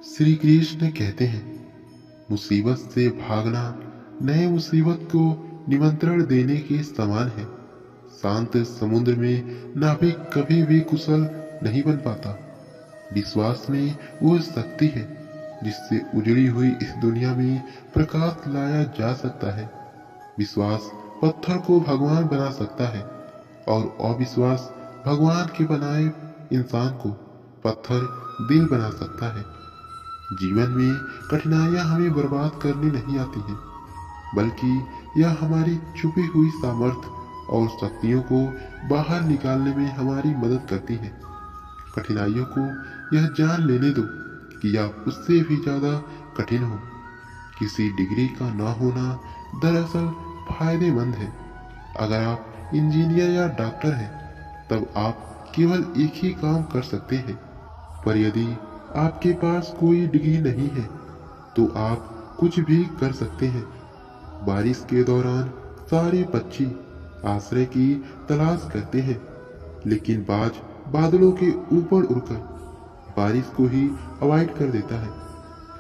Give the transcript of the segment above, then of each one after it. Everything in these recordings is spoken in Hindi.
श्री कृष्ण कहते हैं, मुसीबत से भागना नए मुसीबत को निमंत्रण देने के समान है। शांत समुद्र में नाविक कभी भी कुशल नहीं बन पाता। विश्वास में वो शक्ति है जिससे उजड़ी हुई इस दुनिया में प्रकाश लाया जा सकता है। विश्वास पत्थर को भगवान बना सकता है और अविश्वास भगवान के बनाए इंसान को पत्थर दिल बना सकता है। जीवन में कठिनाइयां हमें बर्बाद करने नहीं आती हैं, बल्कि यह हमारी छुपी हुई सामर्थ्य और शक्तियों को बाहर निकालने में हमारी मदद करती हैं। कठिनाइयों को यह जान लेने दो कि आप उससे भी ज्यादा कठिन हो। किसी डिग्री का ना होना दरअसल फायदेमंद है। अगर आप इंजीनियर या डॉक्टर हैं, तब आप केवल एक ही काम कर सकते हैं। पर यदि आपके पास कोई डिग्री नहीं है, तो आप कुछ भी कर सकते हैं। बारिश के दौरान सारे पक्षी आश्रय की तलाश करते हैं, लेकिन बाज बादलों के ऊपर उड़कर बारिश को ही अवॉइड कर देता है।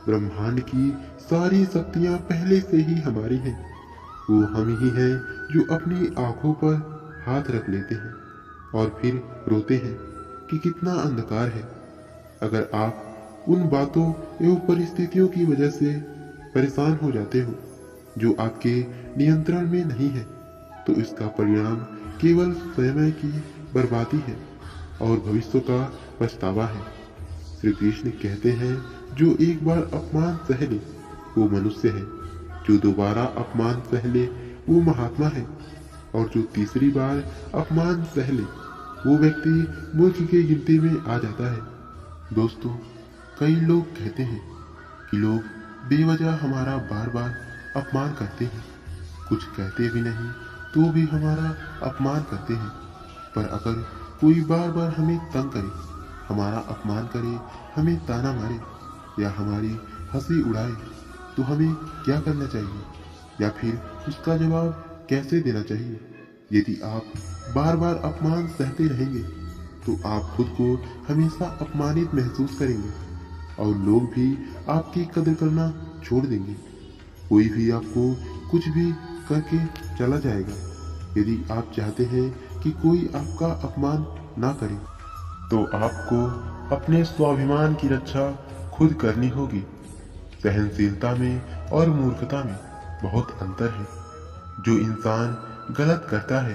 ब्रह्मांड की सारी शक्तियां पहले से ही हमारी हैं। वो हम ही हैं जो अपनी आंखों पर हाथ रख लेते हैं और फिर रोते हैं कि कितना अंधकार है। अगर आप उन बातों एवं परिस्थितियों की वजह से परेशान हो जाते हो जो आपके नियंत्रण में नहीं है, तो इसका परिणाम केवल समय की बर्बादी है और भविष्य का पछतावा है। श्री कृष्ण कहते हैं, जो एक बार अपमान सह ले वो मनुष्य है, जो दोबारा अपमान सह ले वो महात्मा है, और जो तीसरी बार अपमान सह ले वो व्यक्ति मूर्ख की गिनती में आ जाता है। दोस्तों, कई लोग कहते हैं कि लोग बेवजह हमारा बार बार अपमान करते हैं, कुछ कहते भी नहीं तो भी हमारा अपमान करते हैं। पर अगर कोई बार बार हमें तंग करे, हमारा अपमान करे, हमें ताना मारे या हमारी हंसी उड़ाए, तो हमें क्या करना चाहिए या फिर उसका जवाब कैसे देना चाहिए? यदि आप बार बार अपमान सहते रहेंगे, तो आप खुद को हमेशा अपमानित महसूस करेंगे और लोग भी आपकी कदर करना छोड़ देंगे। कोई भी आपको कुछ भी करके चला जाएगा। यदि आप चाहते हैं कि कोई आपका अपमान ना करे, तो आपको अपने स्वाभिमान की रक्षा खुद करनी होगी। सहनशीलता में और मूर्खता में बहुत अंतर है। जो इंसान गलत करता है,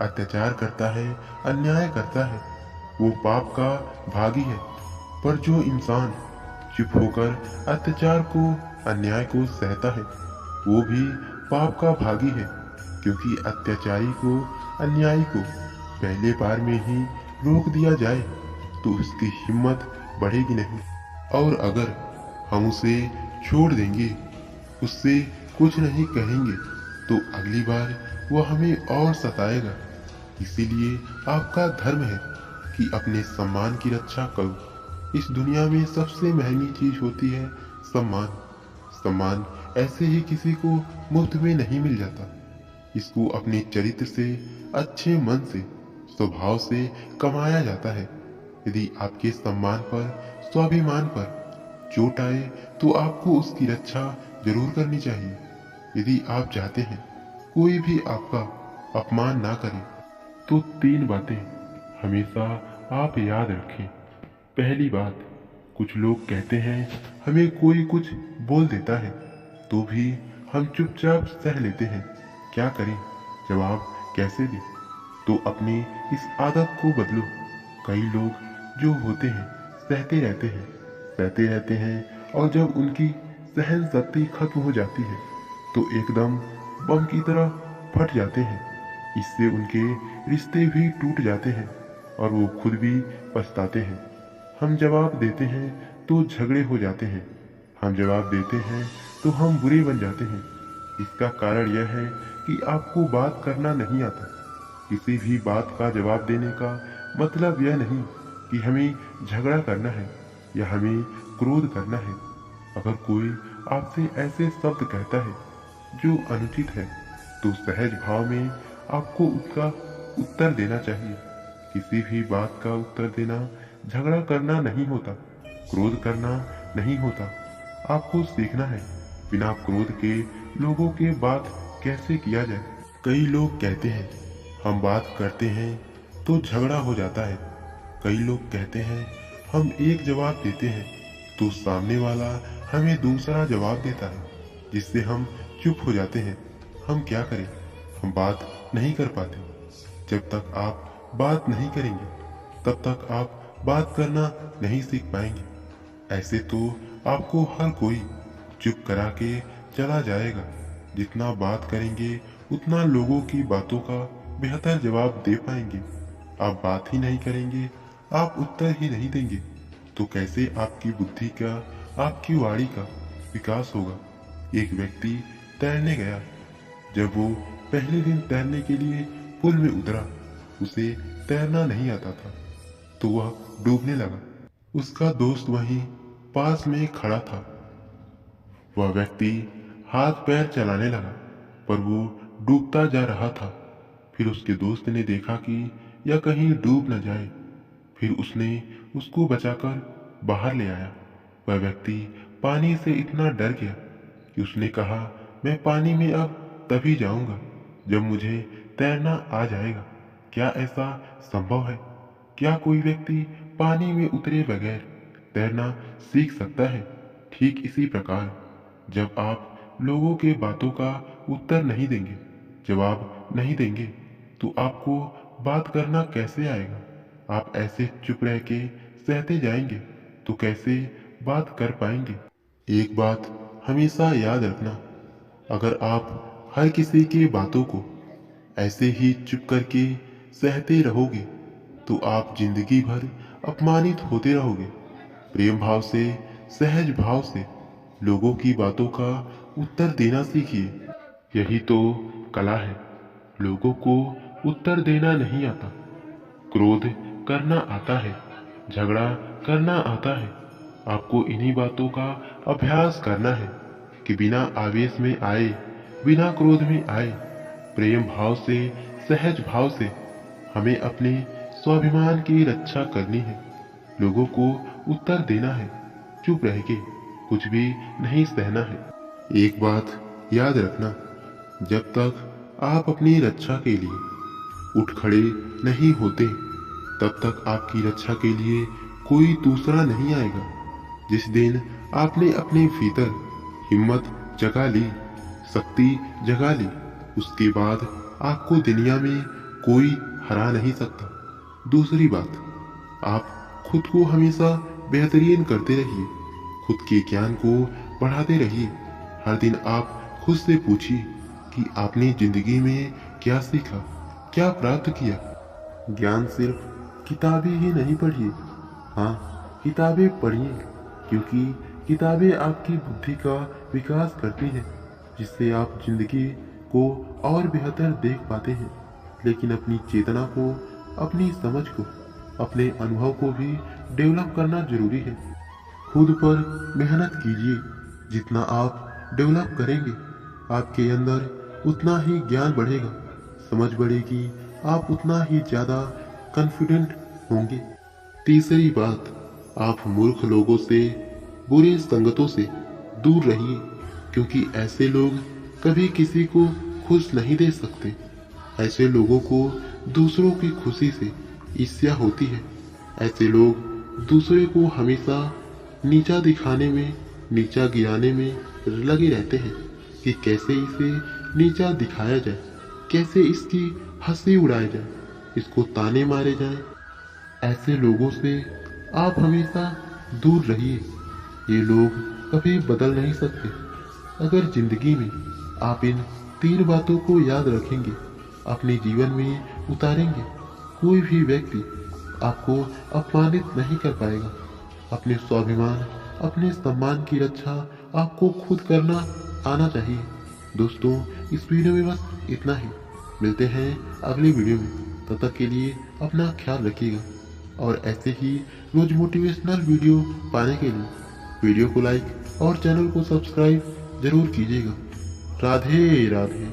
अत्याचार करता है, अन्याय करता है, वो पाप का भागी है। पर जो इंसान चुप होकर अत्याचार को, अन्याय को सहता है, वो भी पाप का भागी है, क्योंकि अत्याचारी को, अन्यायी को पहले बार में ही रोक दिया जाए तो उसकी हिम्मत बढ़ेगी नहीं। और अगर हम उसे छोड़ देंगे, उससे कुछ नहीं कहेंगे, तो अगली बार वो हमें और सताएगा। इसीलिए आपका धर्म है कि अपने सम्मान की रक्षा करो। इस दुनिया में सबसे महंगी चीज होती है सम्मान। सम्मान ऐसे ही किसी को मुफ्त में नहीं मिल जाता। इसको अपने चरित्र से, अच्छे मन से, स्वभाव से कमाया जाता है। यदि आपके सम्मान पर, स्वाभिमान पर चोट आए, तो आपको उसकी रक्षा जरूर करनी चाहिए। यदि आप चाहते हैं कोई भी आपका अपमान ना करे, तो 3 बातें हमेशा आप याद रखें। पहली बात, कुछ लोग कहते हैं हमें कोई कुछ बोल देता है तो भी हम चुपचाप सह लेते हैं। क्या करें, जवाब कैसे दें? तो अपनी इस आदत को बदलो। कई लोग जो होते हैं सहते रहते हैं और जब उनकी सहन शक्ति खत्म हो जाती है तो एकदम बम की तरह फट जाते हैं। इससे उनके रिश्ते भी टूट जाते हैं और वो खुद भी पछताते हैं। हम जवाब देते हैं तो झगड़े हो जाते हैं, हम जवाब देते हैं तो हम बुरे बन जाते हैं। इसका कारण यह है कि आपको बात करना नहीं आता। किसी भी बात का जवाब देने का मतलब यह नहीं कि हमें झगड़ा करना है या हमें क्रोध करना है। अगर कोई आपसे ऐसे शब्द कहता है जो अनुचित है, तो सहज भाव में आपको उसका उत्तर देना चाहिए। किसी भी बात का उत्तर देना झगड़ा करना नहीं होता, क्रोध करना नहीं होता, आपको सीखना है बिना क्रोध के लोगों के बात कैसे किया जाए। कई लोग कहते हैं हम बात करते हैं तो झगड़ा हो जाता है। कई लोग कहते हैं हम एक जवाब देते हैं तो सामने वाला हमें दूसरा जवाब देता है, जिससे हम चुप हो जाते हैं। हम क्या करें, हम बात नहीं कर पाते। जब तक आप बात नहीं करेंगे तब तक आप बात करना नहीं सीख पाएंगे। ऐसे तो आपको हर कोई चुप करा के चला जाएगा। जितना बात करेंगे उतना लोगों की बातों का बेहतर जवाब दे पाएंगे। आप बात ही नहीं करेंगे, आप उत्तर ही नहीं देंगे तो कैसे आपकी बुद्धि का, आपकी वाणी का विकास होगा। एक व्यक्ति तैरने गया। जब वो पहले दिन तैरने के लिए पुल में उतरा, उसे तैरना नहीं आता था तो वह डूबने लगा। उसका दोस्त वहीं पास में खड़ा था। वह व्यक्ति हाथ पैर चलाने लगा पर वो डूबता जा रहा था। फिर उसके दोस्त ने देखा कि यह कहीं डूब न जाए। फिर उसने उसको बचाकर बाहर ले आया। वह व्यक्ति पानी से इतना डर गया कि उसने कहा, मैं पानी में अब तभी जाऊंगा जब मुझे तैरना आ जाएगा। क्या ऐसा संभव है? क्या कोई व्यक्ति पानी में उतरे बगैर तैरना सीख सकता है? ठीक इसी प्रकार जब आप लोगों के बातों का उत्तर नहीं देंगे, जवाब नहीं देंगे तो आपको बात करना कैसे आएगा? आप ऐसे चुप रह के सहते जाएंगे तो कैसे बात कर पाएंगे? एक बात हमेशा याद रखना, अगर आप हर किसी की बातों को ऐसे ही चुप करके सहते रहोगे तो आप जिंदगी भर अपमानित होते रहोगे। प्रेम भाव से, सहज भाव से लोगों की बातों का उत्तर देना सीखिए। यही तो कला है। लोगों को उत्तर देना नहीं आता, क्रोध करना आता है, झगड़ा करना आता है। आपको इन्हीं बातों का अभ्यास करना है कि बिना आवेश में आए, बिना क्रोध में आए, प्रेम भाव से, सहज भाव से हमें अपने स्वाभिमान की रक्षा करनी है। लोगों को उत्तर देना है, चुप रह के कुछ भी नहीं सहना है। एक बात याद रखना, जब तक आप अपनी रक्षा के लिए उठ खड़े नहीं होते तब तक आपकी रक्षा के लिए कोई दूसरा नहीं आएगा। जिस दिन आपने अपने भीतर हिम्मत जगा ली, शक्ति जगा ली, उसके बाद आपको दुनिया में कोई हरा नहीं सकता। दूसरी बात, आप खुद को हमेशा बेहतरीन करते रहिए, खुद के ज्ञान को बढ़ाते रहिए। हर दिन आप खुद से पूछिए कि आपने जिंदगी में क्या सीखा, क्या प्राप्त किया। ज्ञान सिर्फ किताबें ही नहीं पढ़िए, हाँ किताबें पढ़िए, क्योंकि किताबें आपकी बुद्धि का विकास करती हैं, जिससे आप जिंदगी को और बेहतर देख पाते हैं। लेकिन अपनी चेतना को, अपनी समझ को, अपने अनुभव को भी डेवलप करना जरूरी है। खुद पर मेहनत कीजिए। जितना आप डेवलप करेंगे आपके अंदर उतना ही ज्ञान बढ़ेगा, समझ बढ़ेगी, आप उतना ही ज़्यादा कॉन्फिडेंट होंगे। तीसरी बात, आप मूर्ख लोगों से, बुरी संगतों से दूर रहिए, क्योंकि ऐसे लोग कभी किसी को खुश नहीं दे सकते। ऐसे लोगों को दूसरों की खुशी से ईर्ष्या होती है। ऐसे लोग दूसरे को हमेशा नीचा दिखाने में, नीचा गिराने में लगे रहते हैं कि कैसे इसे नीचा दिखाया जाए, कैसे इसकी हंसी उड़ाई जाए, इसको ताने मारे जाए। ऐसे लोगों से आप हमेशा दूर रहिए। ये लोग कभी बदल नहीं सकते। अगर जिंदगी में आप इन 3 बातों को याद रखेंगे, अपने जीवन में उतारेंगे, कोई भी व्यक्ति आपको अपमानित नहीं कर पाएगा। अपने स्वाभिमान, अपने सम्मान की रक्षा आपको खुद करना आना चाहिए। दोस्तों, इस वीडियो में बस इतना ही। मिलते हैं अगली वीडियो में। तब तक के लिए अपना ख्याल रखिएगा और ऐसे ही रोज मोटिवेशनल वीडियो पाने के लिए वीडियो को लाइक और चैनल को सब्सक्राइब जरूर कीजिएगा। राधे राधे।